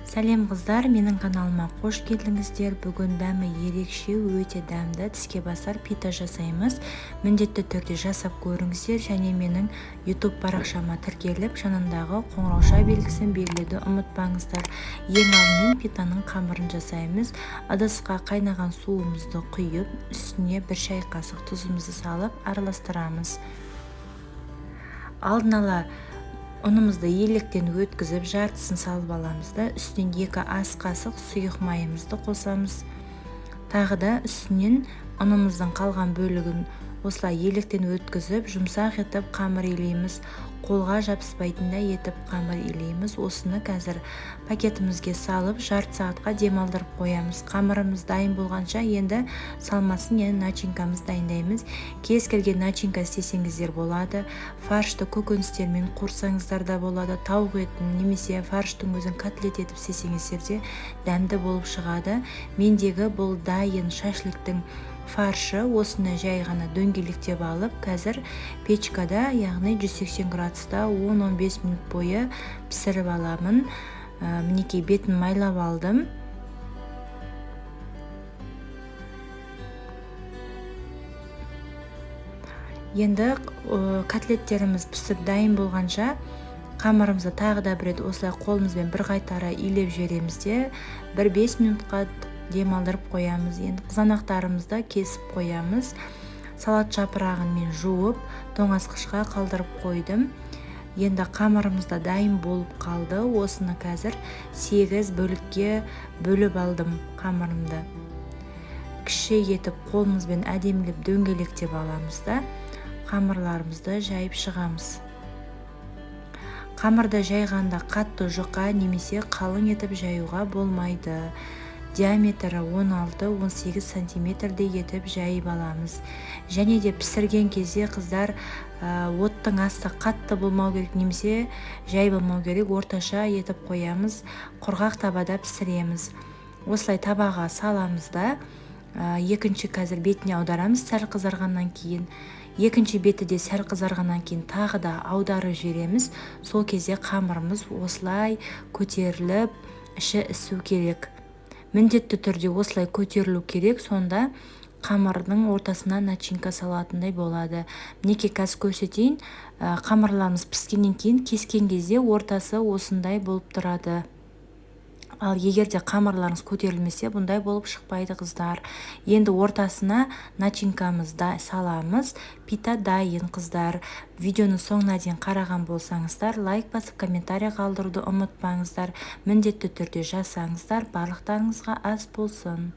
Сәлем қыздар, менің каналыма қош келдіңіздер. Бүгін дәмі ерекше, өте дәмді тіске басар пита жасаймыз. Міндетті түрде жасап көріңіздер және менің YouTube парақшама тіркеліп, жанындағы қоңырауша белгісін белгілеуді ұмытпаңыздар. Ең алдымен питаның қамырын жасаймыз. Ыдысқа қайнаған суымызды құйып, үстіне 1 шай қасық тұзымызды салып араластырамыз. Алдын ала ұнымызды електен өткізіп, жартысын салып аламыз да, үстінен 2 ас қасық сұйық майымызды қосамыз. Тағы да үстінен ұнымыздың қалған бөлігін осылай електен өткізіп, жұмсақ етіп қамыр илейміз. Қолға жабыспайтындай етіп қамыр илейміз. Осыны қазір пакетімізге салып, жарты сағатқа демалдырып қоямыз. Қамырымыз дайын болғанша енді салмасын, яғни начинкамыз дайындаймыз. Кез келген начинка істесеңіздер болады. Фаршты көкөністермен қуырсаңыздар да болады. Тауық етін немесе фарштың өзін котлет етіп істесеңіздер де дәмді болып шығады. Мендегі бұл дайын шашликтің фаршы. Осыны жай ғана дөңгелектеп алып, қазір печкада, яғни 180 градуста 10-15 минут бойы пісіріп аламын. Мінекей бетін майлап алдым. Енді котлеттеріміз пісіп дайын болғанша қамырымызды тағы да бір рет осылай қолымызбен бір қайтара илеп жібереміз де 1-5 минутқа демалдырып қоямыз. Енді қызанақтарымызды кесіп қоямыз. Салат жапырағын мен жуып, тоңазытқышқа қалдырып қойдым. Енді қамырымызда дайын болып қалды. Осыны қазір 8 бөлікке бөліп алдым қамырымды. Кіші етіп қолымызбен әдемілеп дөңгелектеп аламыз да, қамырларымызды жайып шығамыз. Қамырды жайғанда қатты жұқа немесе қалың етіп жаюға болмайды. Диаметрі 16-18 сантиметрде етіп жайып аламыз. Және де пісірген кезде қыздар оттың асты қатты болмау керек немесе жай болмау керек, орташа етіп қоямыз. Құрғақ табада пісіреміз. Осылай табаға саламыз да, екінші қазір бетіне аударамыз сәл қызарғаннан кейін. Екінші беті де сәл қызарғаннан кейін тағы да аударып жібереміз. Сол кезде қамырымыз осылай көтеріліп, іші ісу керек. Міндетті түрде осылай көтерілу керек, сонда қамырдың ортасына начинка салатындай болады. Мінекей қазір көрсетейін, қамырларымыз піскеннен кейін кескен кезде ортасы осындай болып тұрады. Ал егер де қамырларыңыз көтерілмесе, бұндай болып шықпайды қыздар. Енді ортасына начинкамызды саламыз. Пита дайын қыздар. Видеоны соңына дейін қараған болсаңыздар, лайк басып комментарий қалдыруды ұмытпаңыздар. Міндетті түрде жасаңыздар. Барлықтарыңызға ас болсын.